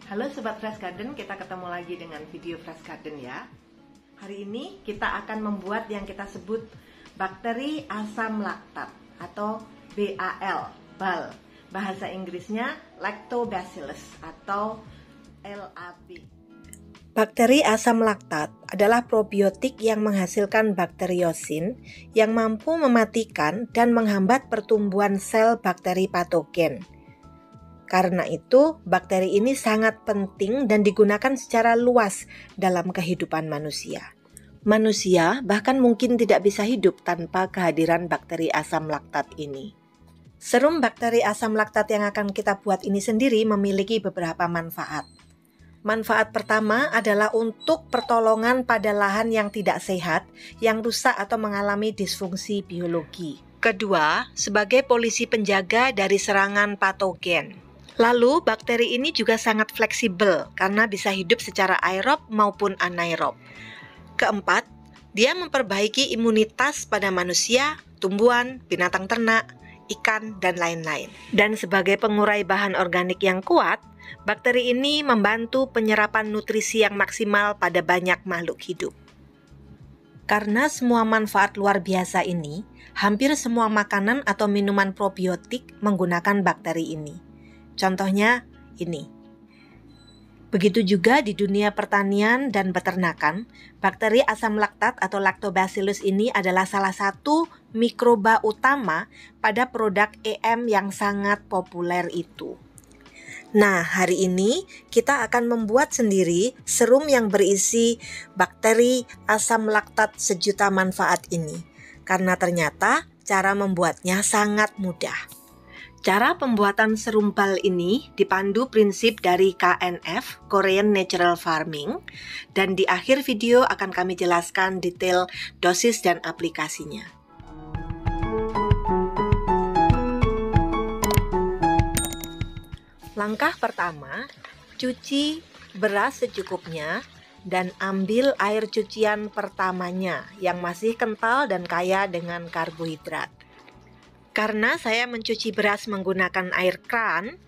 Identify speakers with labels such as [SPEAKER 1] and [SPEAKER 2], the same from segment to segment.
[SPEAKER 1] Halo Sobat Fresh Garden, kita ketemu lagi dengan video Fresh Garden ya. Hari ini kita akan membuat yang kita sebut bakteri asam laktat atau BAL. Bahasa Inggrisnya Lactobacillus atau LAB.
[SPEAKER 2] Bakteri asam laktat adalah probiotik yang menghasilkan bakteriosin yang mampu mematikan dan menghambat pertumbuhan sel bakteri patogen. Karena itu, bakteri ini sangat penting dan digunakan secara luas dalam kehidupan manusia. Manusia bahkan mungkin tidak bisa hidup tanpa kehadiran bakteri asam laktat ini. Serum bakteri asam laktat yang akan kita buat ini sendiri memiliki beberapa manfaat. Manfaat pertama adalah untuk pertolongan pada lahan yang tidak sehat, yang rusak atau mengalami disfungsi biologi. Kedua, sebagai polisi penjaga dari serangan patogen. Lalu, bakteri ini juga sangat fleksibel karena bisa hidup secara aerob maupun anaerob. Keempat, dia memperbaiki imunitas pada manusia, tumbuhan, binatang ternak, ikan, dan lain-lain. Dan sebagai pengurai bahan organik yang kuat, bakteri ini membantu penyerapan nutrisi yang maksimal pada banyak makhluk hidup. Karena semua manfaat luar biasa ini, hampir semua makanan atau minuman probiotik menggunakan bakteri ini. Contohnya ini. Begitu juga di dunia pertanian dan peternakan, bakteri asam laktat atau Lactobacillus ini adalah salah satu mikroba utama pada produk EM yang sangat populer itu. Nah, hari ini kita akan membuat sendiri serum yang berisi bakteri asam laktat sejuta manfaat ini. Karena ternyata cara membuatnya sangat mudah. Cara pembuatan serum BAL ini dipandu prinsip dari KNF, Korean Natural Farming, dan di akhir video akan kami jelaskan detail dosis dan aplikasinya. Langkah pertama, cuci beras secukupnya dan ambil air cucian pertamanya yang masih kental dan kaya dengan karbohidrat. Karena saya mencuci beras menggunakan air kran,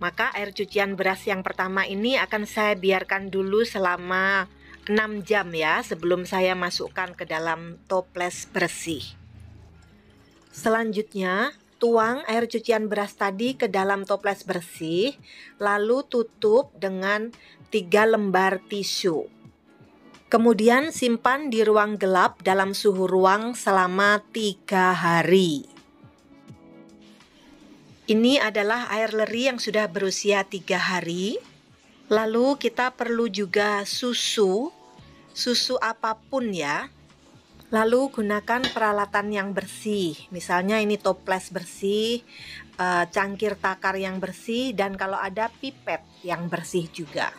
[SPEAKER 2] maka air cucian beras yang pertama ini akan saya biarkan dulu selama 6 jam ya sebelum saya masukkan ke dalam toples bersih. Selanjutnya, tuang air cucian beras tadi ke dalam toples bersih, lalu tutup dengan 3 lembar tisu. Kemudian simpan di ruang gelap dalam suhu ruang selama 3 hari. Ini adalah air leri yang sudah berusia 3 hari. Lalu kita perlu juga susu apapun ya. Lalu gunakan peralatan yang bersih. Misalnya ini toples bersih, cangkir takar yang bersih, dan kalau ada pipet yang bersih juga.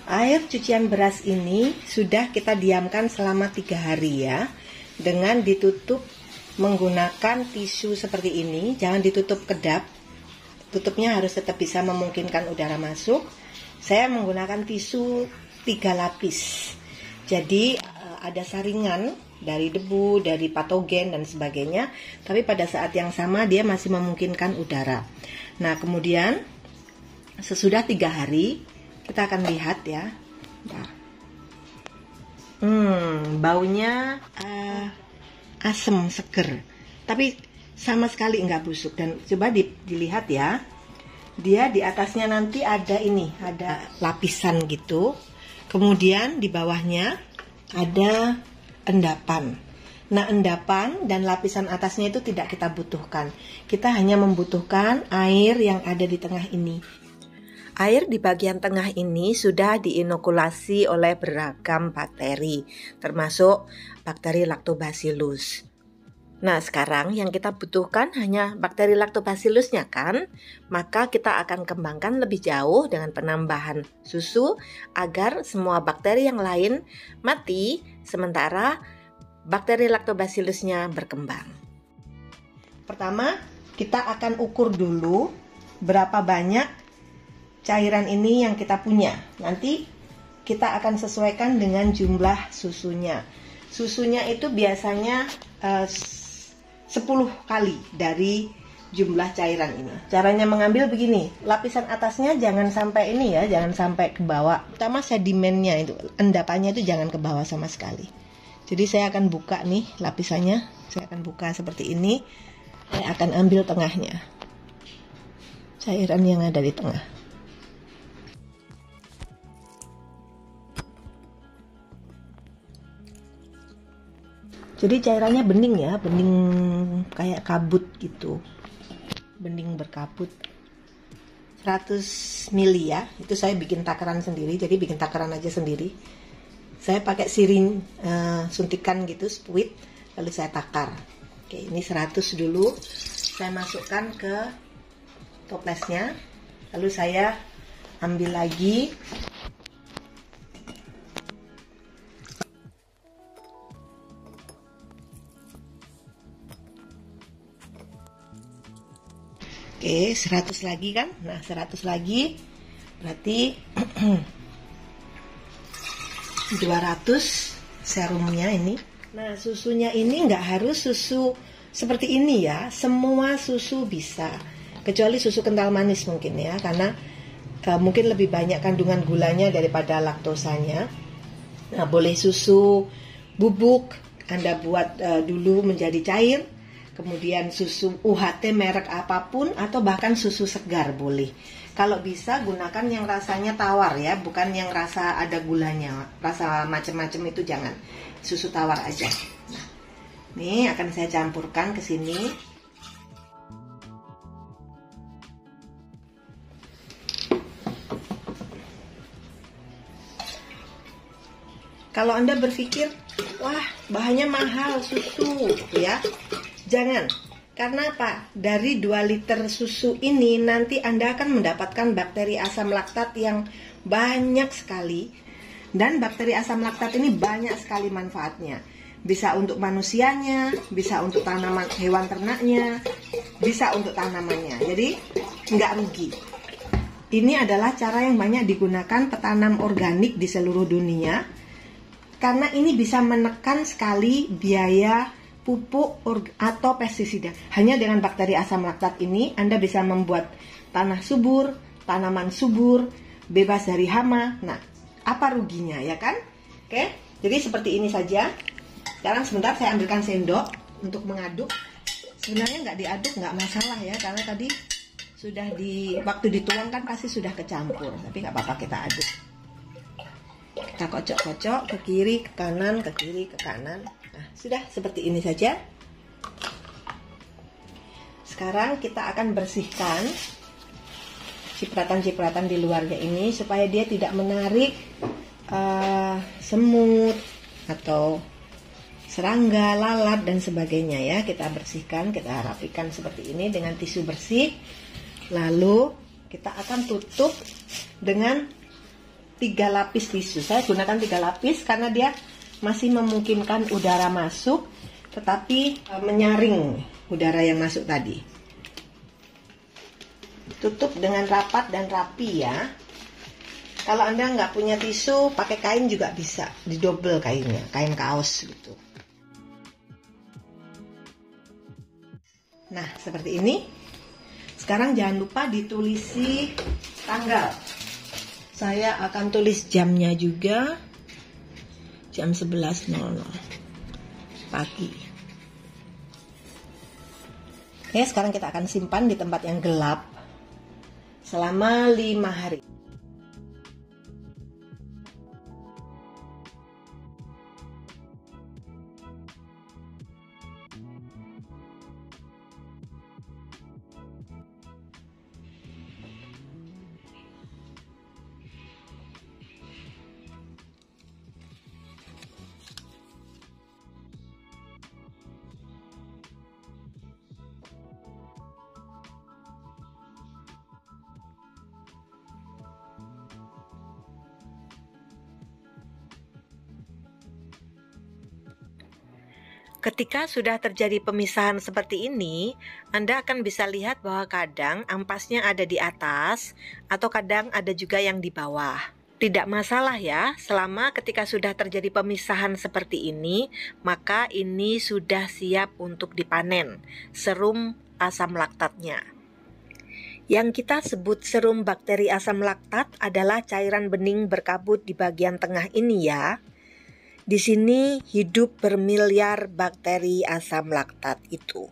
[SPEAKER 2] Air cucian beras ini sudah kita diamkan selama 3 hari ya. Dengan ditutup menggunakan tisu seperti ini, jangan ditutup kedap. Tutupnya harus tetap bisa memungkinkan udara masuk. Saya menggunakan tisu 3 lapis. Jadi ada saringan dari debu, dari patogen dan sebagainya, tapi pada saat yang sama dia masih memungkinkan udara. Nah, kemudian sesudah 3 hari kita akan lihat ya. Nah. Baunya asem, seger, tapi sama sekali nggak busuk. Dan coba dilihat ya, dia di atasnya nanti ada lapisan gitu, kemudian di bawahnya ada endapan. Nah, endapan dan lapisan atasnya itu tidak kita butuhkan. Kita hanya membutuhkan air yang ada di tengah ini. Air di bagian tengah ini sudah diinokulasi oleh beragam bakteri, termasuk bakteri Lactobacillus. Nah, sekarang yang kita butuhkan hanya bakteri Lactobacillusnya kan? Maka kita akan kembangkan lebih jauh dengan penambahan susu agar semua bakteri yang lain mati, sementara bakteri Lactobacillusnya berkembang. Pertama, kita akan ukur dulu berapa banyak cairan ini yang kita punya. Nanti kita akan sesuaikan dengan jumlah susunya. Susunya itu biasanya 10 kali dari
[SPEAKER 1] jumlah cairan ini. Caranya mengambil begini, lapisan atasnya jangan sampai ini ya, jangan sampai ke bawah. Pertama sedimennya itu, endapannya itu jangan ke bawah sama sekali. Jadi saya akan buka nih lapisannya, saya akan buka seperti ini. Saya akan ambil tengahnya, cairan yang ada di tengah. Jadi cairannya bening ya, bening kayak kabut gitu, bening berkabut. 100 ml ya, itu saya bikin takaran sendiri, jadi bikin takaran aja sendiri. Saya pakai siring suntikan gitu, spuit, lalu saya takar. Oke, ini 100 dulu, saya masukkan ke toplesnya, lalu saya ambil lagi. Oke, 100 lagi kan? Nah, 100 lagi berarti 200 serumnya ini. Nah, susunya ini nggak harus susu seperti ini ya. Semua susu bisa, kecuali susu kental manis mungkin ya, karena mungkin lebih banyak kandungan gulanya daripada laktosanya. Nah, boleh susu bubuk, Anda buat dulu menjadi cair. Kemudian susu UHT merek apapun atau bahkan susu segar boleh. Kalau bisa gunakan yang rasanya tawar ya, bukan yang rasa ada gulanya, rasa macam-macam itu jangan. Susu tawar aja. Nah, ini akan saya campurkan ke sini. Kalau Anda berpikir, wah bahannya mahal susu ya, jangan. Karena apa? Dari 2 liter susu ini nanti Anda akan mendapatkan bakteri asam laktat yang banyak sekali. Dan bakteri asam laktat ini banyak sekali manfaatnya. Bisa untuk manusianya, bisa untuk tanaman hewan ternaknya, bisa untuk tanamannya. Jadi nggak rugi. Ini adalah cara yang banyak digunakan petanam organik di seluruh dunia. Karena ini bisa menekan sekali biaya pupuk atau pestisida. Hanya dengan bakteri asam laktat ini Anda bisa membuat tanah subur, tanaman subur, bebas dari hama. Nah, apa ruginya ya kan? Oke, jadi seperti ini saja. Sekarang sebentar saya ambilkan sendok untuk mengaduk. Sebenarnya nggak diaduk nggak masalah ya, karena tadi sudah waktu dituang kan pasti sudah kecampur. Tapi nggak apa-apa, kita aduk. Kita kocok-kocok ke kiri, ke kanan, ke kiri, ke kanan. Nah, sudah seperti ini saja. Sekarang kita akan bersihkan cipratan-cipratan di luarnya ini supaya dia tidak menarik semut atau serangga, lalat dan sebagainya ya. Kita bersihkan, kita rapikan seperti ini dengan tisu bersih. Lalu kita akan tutup dengan 3 lapis tisu. Saya gunakan 3 lapis karena dia masih memungkinkan udara masuk, tetapi menyaring udara yang masuk tadi. Tutup dengan rapat dan rapi ya. Kalau Anda nggak punya tisu, pakai kain juga bisa, didobel kainnya, kain kaos gitu. Nah, seperti ini. Sekarang jangan lupa ditulisi tanggal. Saya akan tulis jamnya juga. Jam 11.00 pagi. Oke, sekarang kita akan simpan di tempat yang gelap selama 5 hari. Ketika sudah terjadi pemisahan seperti ini, Anda akan bisa lihat bahwa kadang ampasnya ada di atas atau kadang ada juga yang di bawah. Tidak masalah ya, selama ketika sudah terjadi pemisahan seperti ini, maka ini sudah siap untuk dipanen. Serum
[SPEAKER 2] asam laktatnya. Yang kita sebut serum bakteri asam laktat adalah cairan bening berkabut di bagian tengah ini ya. Di sini hidup bermiliar bakteri asam laktat itu.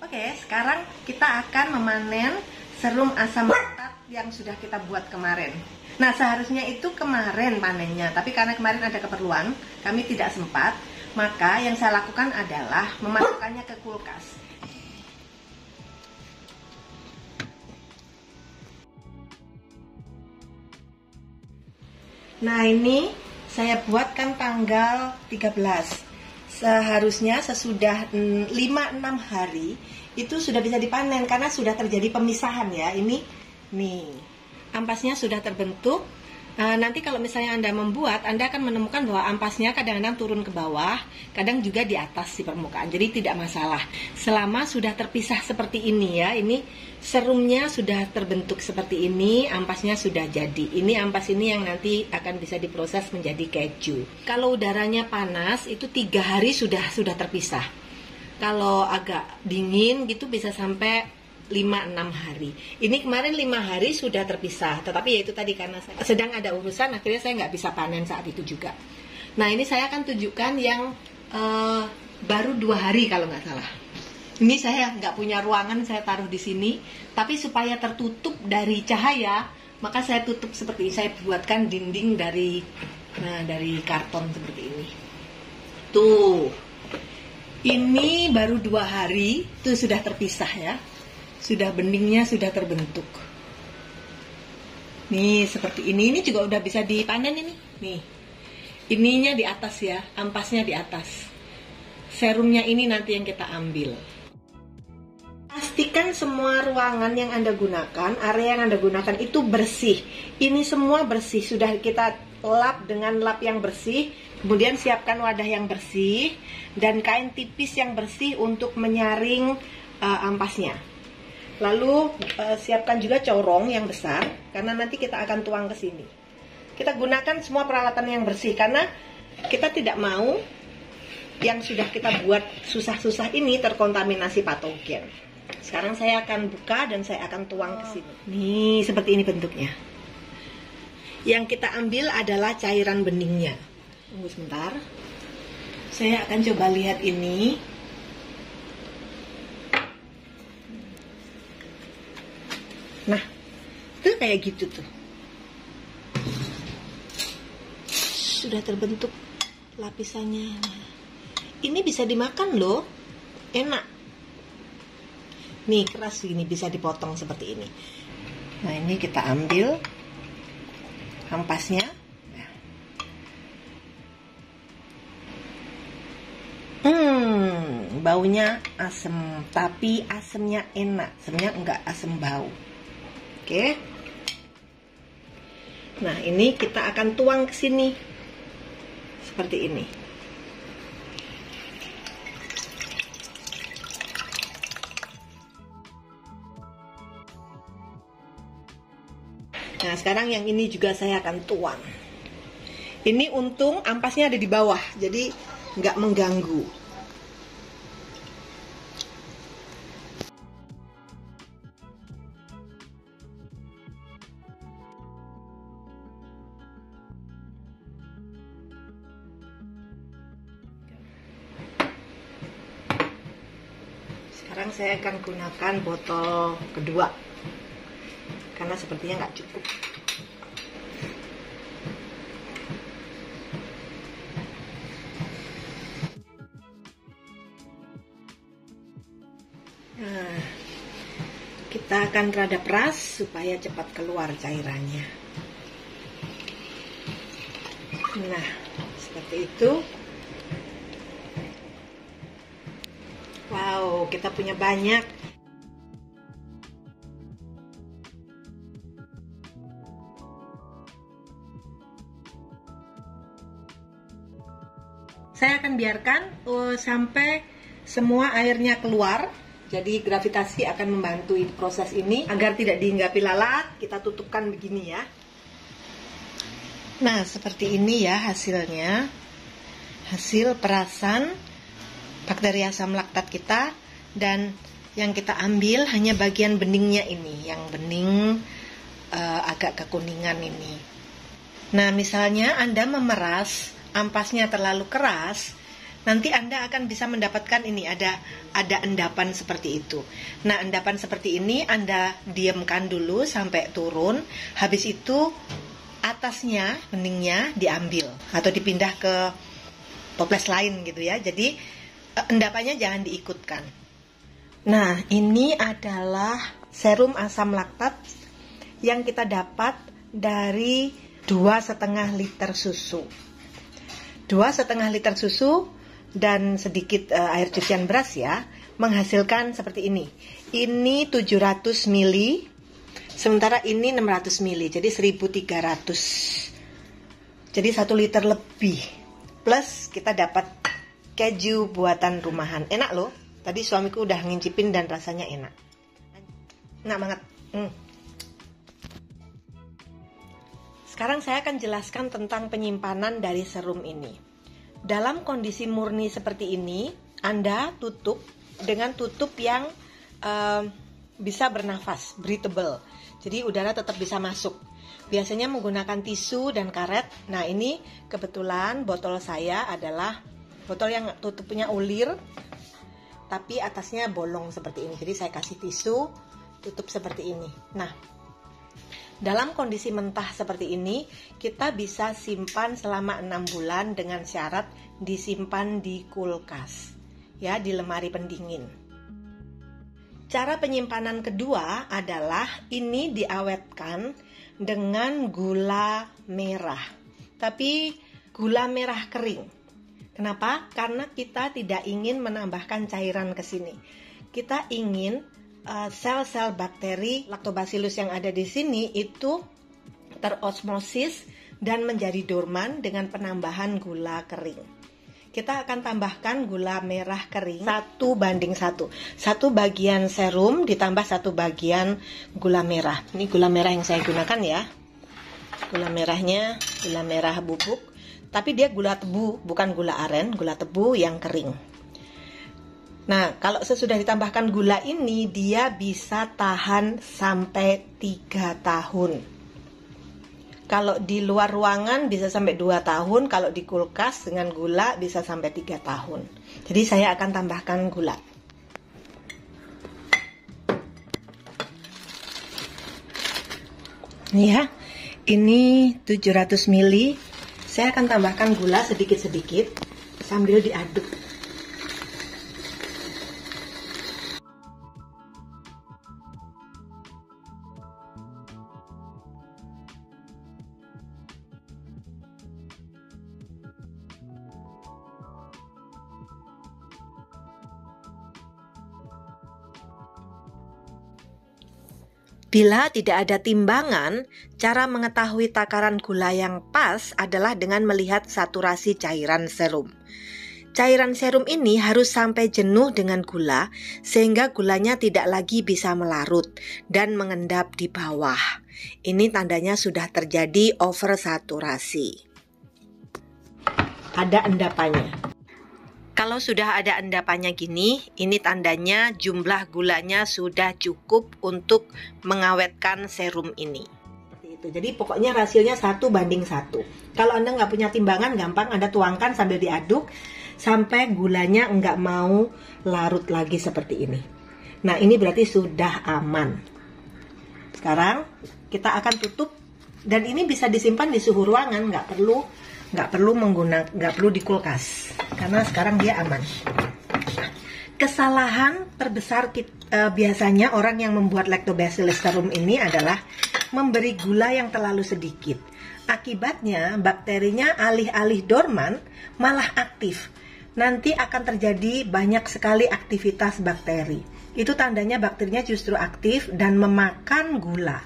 [SPEAKER 1] Oke, sekarang kita akan memanen serum asam laktat yang sudah kita buat kemarin. Nah, seharusnya itu kemarin panennya, tapi karena kemarin ada keperluan, kami tidak sempat, maka yang saya lakukan adalah memasukkannya ke kulkas. Nah, ini saya buatkan tanggal 13. Seharusnya sesudah 5-6 hari itu sudah bisa dipanen karena sudah terjadi pemisahan ya. Ini nih, ampasnya sudah terbentuk. Nanti kalau misalnya Anda membuat, Anda akan menemukan bahwa ampasnya kadang-kadang turun ke bawah, kadang juga di atas di permukaan. Jadi tidak masalah. Selama sudah terpisah seperti ini ya, ini serumnya sudah terbentuk seperti ini, ampasnya sudah jadi. Ini ampas ini yang nanti akan bisa diproses menjadi keju. Kalau udaranya panas, itu 3 hari sudah terpisah. Kalau agak dingin gitu bisa sampai 5-6 hari. Ini kemarin 5 hari sudah terpisah, tetapi ya itu tadi karena saya sedang ada urusan, akhirnya saya nggak bisa panen saat itu juga. Nah, ini saya akan tunjukkan yang baru 2 hari kalau nggak salah. Ini saya nggak punya ruangan, saya taruh di sini, tapi supaya tertutup dari cahaya, maka saya tutup seperti ini. Saya buatkan dinding dari karton seperti ini. Tuh, ini baru 2 hari, itu sudah terpisah ya. Sudah beningnya sudah terbentuk. Nih seperti ini juga udah bisa dipanen ini. Nih, ininya di atas ya, ampasnya di atas. Serumnya ini nanti yang kita ambil. Pastikan semua ruangan yang Anda gunakan, area yang Anda gunakan itu bersih. Ini semua bersih, sudah kita lap dengan lap yang bersih. Kemudian siapkan wadah yang bersih dan kain tipis yang bersih untuk menyaring ampasnya. Lalu siapkan juga corong yang besar karena nanti kita akan tuang ke sini. Kita gunakan semua peralatan yang bersih karena kita tidak mau yang sudah kita buat susah-susah ini terkontaminasi patogen. Sekarang saya akan buka dan saya akan tuang ke sini. Nih, seperti ini bentuknya. Yang kita ambil adalah cairan beningnya. Tunggu sebentar. Saya akan coba lihat ini. Nah, itu kayak gitu tuh. Sudah terbentuk lapisannya. Nah, ini bisa dimakan loh. Enak. Nih, keras gini, bisa dipotong seperti ini. Nah, ini kita ambil ampasnya. Baunya asem, tapi asemnya enak. Sebenarnya enggak asem bau. Oke. Nah, ini kita akan tuang ke sini. Seperti ini. Nah, sekarang yang ini juga saya akan tuang. Ini untung ampasnya ada di bawah, jadi nggak mengganggu. Sekarang saya akan gunakan botol kedua karena sepertinya nggak cukup. Nah, kita akan rada peras supaya cepat keluar cairannya. Nah, seperti itu. Wow, kita punya banyak. Saya akan biarkan sampai semua airnya keluar. Jadi gravitasi akan membantu proses ini agar tidak dihinggapi lalat. Kita tutupkan begini ya. Nah, seperti ini ya hasilnya. Hasil perasan bakteri asam laktat kita
[SPEAKER 2] Dan yang kita ambil hanya bagian beningnya ini, yang bening agak kekuningan ini. Nah, misalnya Anda memeras, ampasnya terlalu keras, nanti Anda akan bisa mendapatkan ini, ada endapan seperti itu. Nah, endapan seperti ini Anda diamkan dulu sampai turun. Habis itu atasnya, beningnya diambil atau dipindah ke toples lain gitu ya. Jadi endapannya jangan diikutkan. Nah, ini adalah serum asam laktat yang kita dapat dari 2,5 liter susu. 2,5 liter susu dan sedikit air cucian beras ya, menghasilkan seperti ini. Ini 700 ml, sementara ini 600 ml, jadi 1.300. Jadi 1 liter lebih. Plus kita dapat keju buatan rumahan. Enak loh. Tadi suamiku udah ngincipin dan rasanya enak. Enak banget. Sekarang saya akan jelaskan tentang penyimpanan dari serum ini. Dalam kondisi murni seperti ini, Anda tutup dengan tutup yang bisa bernafas, breathable. Jadi udara tetap bisa masuk. Biasanya menggunakan tisu dan karet. Nah, ini kebetulan botol saya adalah botol yang tutupnya ulir, tapi atasnya bolong seperti ini. Jadi saya kasih tisu, tutup seperti ini. Nah, dalam kondisi mentah seperti ini, kita bisa simpan selama 6 bulan dengan syarat disimpan di kulkas, ya, di lemari pendingin. Cara penyimpanan kedua adalah ini diawetkan dengan gula merah, tapi gula merah kering. Kenapa? Karena kita tidak ingin menambahkan cairan ke sini. Kita ingin sel-sel bakteri Lactobacillus yang ada di sini itu terosmosis dan menjadi dorman dengan penambahan gula kering. Kita akan tambahkan gula merah kering 1:1. 1 bagian serum ditambah 1 bagian gula merah. Ini gula merah yang saya gunakan ya. Gula merahnya gula merah bubuk, tapi dia gula tebu, bukan gula aren, gula tebu yang kering. Nah, kalau sesudah ditambahkan gula ini, dia bisa tahan sampai 3 tahun. Kalau di luar ruangan bisa sampai 2 tahun, kalau di kulkas dengan gula bisa sampai 3 tahun. Jadi saya akan tambahkan gula. Ya, ini 700 ml. Saya akan tambahkan gula sedikit-sedikit sambil diaduk. Bila tidak ada timbangan, cara mengetahui takaran gula yang pas adalah dengan melihat saturasi cairan serum. Cairan serum ini harus sampai jenuh dengan gula, sehingga gulanya tidak lagi bisa melarut dan mengendap di bawah. Ini tandanya sudah terjadi oversaturasi. Ada endapannya. Kalau sudah ada endapannya gini, ini tandanya jumlah gulanya sudah cukup untuk mengawetkan serum ini. Seperti itu. Jadi pokoknya rasionya 1:1. Kalau Anda nggak punya timbangan, gampang Anda tuangkan sambil diaduk sampai gulanya nggak mau larut lagi seperti ini. Nah, ini berarti sudah aman. Sekarang kita akan tutup, dan ini bisa disimpan di suhu ruangan, nggak perlu di kulkas, karena sekarang dia aman. Kesalahan terbesar biasanya orang yang membuat Lactobacillus serum ini adalah memberi gula yang terlalu sedikit. Akibatnya bakterinya alih-alih dorman malah aktif. Nanti akan terjadi banyak sekali aktivitas bakteri. Itu tandanya bakterinya justru aktif dan memakan gula.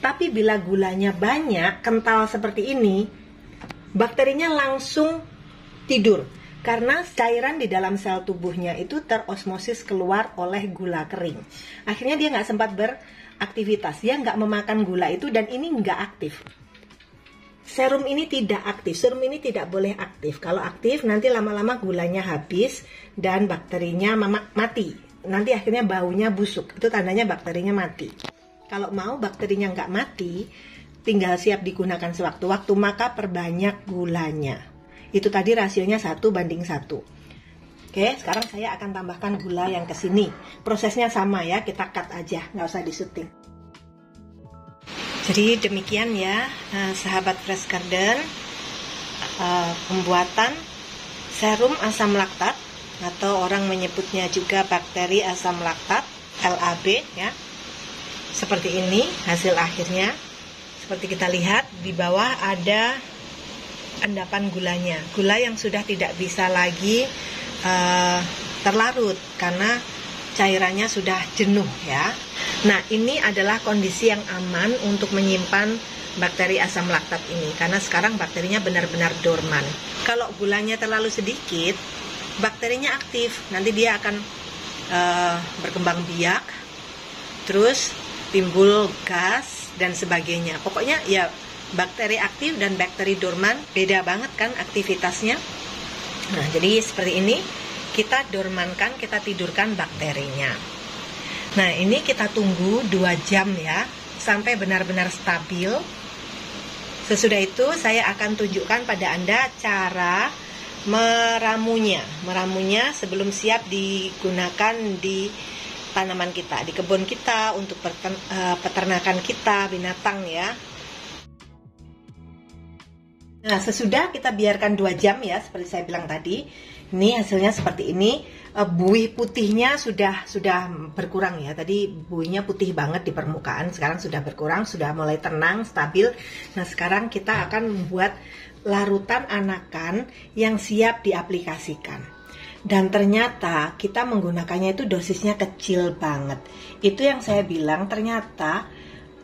[SPEAKER 2] Tapi bila gulanya banyak, kental seperti ini, bakterinya langsung tidur karena cairan di dalam sel tubuhnya itu terosmosis keluar oleh gula kering. Akhirnya dia nggak sempat beraktivitas, dia nggak memakan gula itu, dan ini nggak aktif. Serum ini tidak aktif, serum ini tidak boleh aktif. Kalau aktif nanti lama-lama gulanya habis dan bakterinya mati. nanti akhirnya baunya busuk. Itu tandanya bakterinya mati. Kalau mau bakterinya nggak mati, tinggal siap digunakan sewaktu-waktu, maka perbanyak gulanya. Itu tadi rasionya 1:1. Oke, sekarang saya akan tambahkan gula yang ke sini. Prosesnya sama ya, kita cut aja, nggak usah disuting. Jadi demikian ya, sahabat Fresh Garden, pembuatan serum asam laktat, atau orang menyebutnya juga bakteri asam laktat, LAB ya. Seperti ini hasil akhirnya. Seperti kita lihat di bawah ada endapan gulanya. Gula yang sudah tidak bisa lagi terlarut karena cairannya sudah jenuh ya. Nah, ini adalah kondisi yang aman untuk menyimpan bakteri asam laktat ini, karena sekarang bakterinya benar-benar dorman. Kalau gulanya terlalu sedikit, bakterinya aktif, nanti dia akan berkembang biak, terus timbul gas dan sebagainya. Pokoknya ya, bakteri aktif dan bakteri dorman beda banget kan aktivitasnya. Nah, jadi seperti ini, kita dormankan, kita tidurkan bakterinya. Nah, ini kita tunggu 2 jam ya, sampai benar-benar stabil. Sesudah itu saya akan tunjukkan pada Anda cara meramunya. Meramunya sebelum siap digunakan di tanaman kita, di kebun kita, untuk peternakan kita, binatang ya. Nah, sesudah kita biarkan 2 jam ya, seperti saya bilang tadi, ini hasilnya seperti ini. Buih putihnya sudah berkurang ya. Tadi buihnya putih banget di permukaan, sekarang sudah berkurang, sudah mulai tenang, stabil. Nah, sekarang kita akan membuat larutan anakan yang siap diaplikasikan. Dan ternyata kita menggunakannya itu dosisnya kecil banget. Itu yang saya bilang, ternyata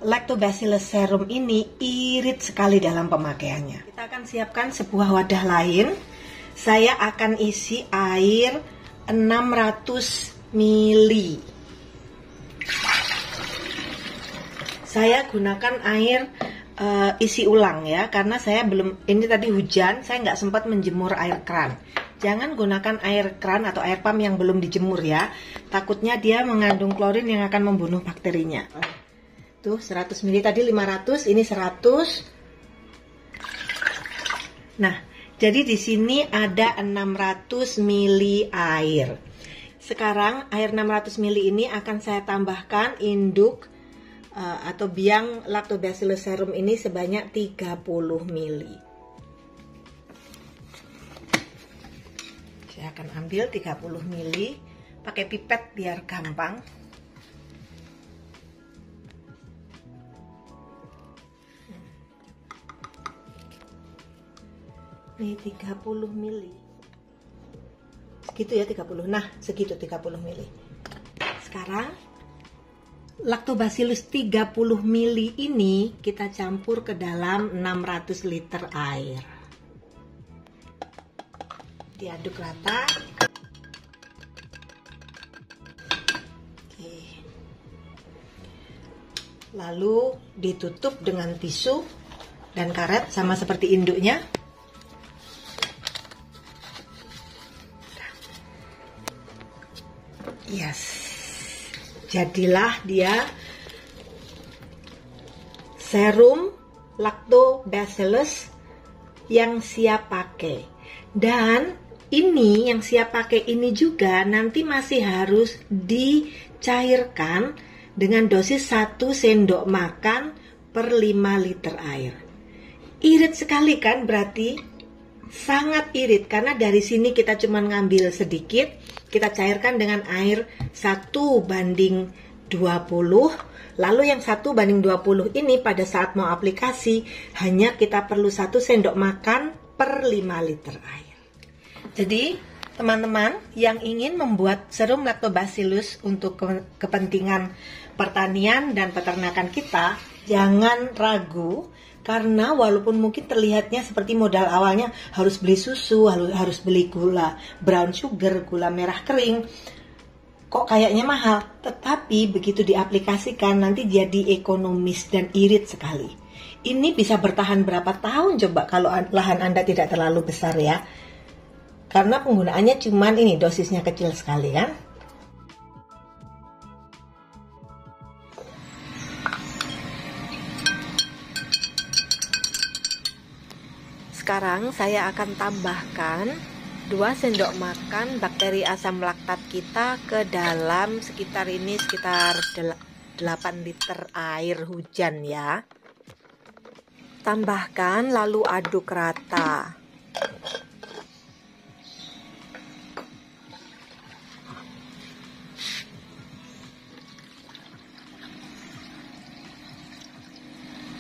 [SPEAKER 2] Lactobacillus serum ini irit sekali dalam pemakaiannya. Kita akan siapkan sebuah wadah lain. Saya akan isi air 600 ml. Saya gunakan air isi ulang ya, karena saya belum, ini tadi hujan, saya nggak sempat menjemur air keran. Jangan gunakan air keran atau air pump yang belum dijemur ya, takutnya dia mengandung klorin yang akan membunuh bakterinya. Tuh 100 ml tadi 500, ini 100. Nah, jadi di sini ada 600 ml air. Sekarang air 600 ml ini akan saya tambahkan induk atau biang Lactobacillus serum ini sebanyak 30 ml. Saya akan ambil 30 ml, pakai pipet biar gampang. Nih 30 ml. Segitu ya 30. Nah, segitu 30 ml. Sekarang Lactobacillus 30 ml ini kita campur ke dalam 600 liter air. Diaduk rata. Oke. Lalu ditutup dengan tisu dan karet sama seperti induknya. Yes, jadilah dia serum Lactobacillus yang siap pakai. Dan ini yang siap pakai ini juga nanti masih harus dicairkan dengan dosis 1 sendok makan per 5 liter air. Irit sekali kan berarti? Sangat irit, karena dari sini kita cuma ngambil sedikit, kita cairkan dengan air 1:20, lalu yang 1:20 ini pada saat mau aplikasi hanya kita perlu 1 sendok makan per 5 liter air. Jadi teman-teman yang ingin membuat serum Lactobacillus untuk kepentingan pertanian dan peternakan kita, jangan ragu. Karena walaupun mungkin terlihatnya seperti modal awalnya harus beli susu, harus beli gula brown sugar, gula merah kering, kok kayaknya mahal. Tetapi begitu diaplikasikan nanti jadi ekonomis dan irit sekali. Ini bisa bertahan berapa tahun coba kalau lahan Anda tidak terlalu besar ya. Karena penggunaannya cuman ini, dosisnya kecil sekali kan. Sekarang saya akan tambahkan 2 sendok makan bakteri asam laktat kita ke dalam sekitar 8 liter air hujan ya. Tambahkan lalu aduk rata.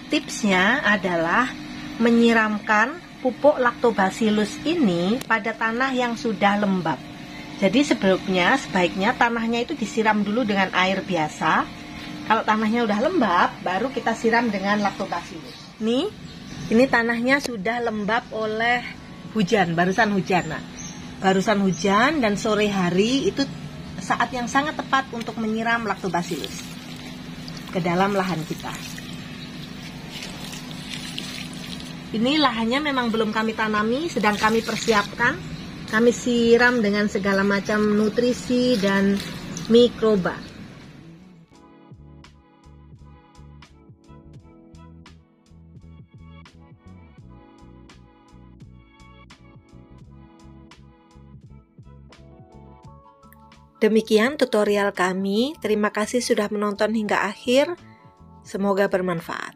[SPEAKER 1] Tipsnya adalah menyiramkan pupuk Lactobacillus ini pada tanah yang sudah lembab. Jadi sebelumnya sebaiknya tanahnya itu disiram dulu dengan air biasa. Kalau tanahnya udah lembab, baru kita siram dengan Lactobacillus. Ini tanahnya sudah lembab oleh hujan, barusan hujan. Nah, barusan hujan dan sore hari itu saat yang sangat tepat untuk menyiram Lactobacillus ke dalam lahan kita. Ini lahannya memang belum kami tanami, sedang kami persiapkan. Kami siram dengan segala macam nutrisi dan mikroba.
[SPEAKER 2] Demikian tutorial kami. Terima kasih sudah menonton hingga akhir. Semoga bermanfaat.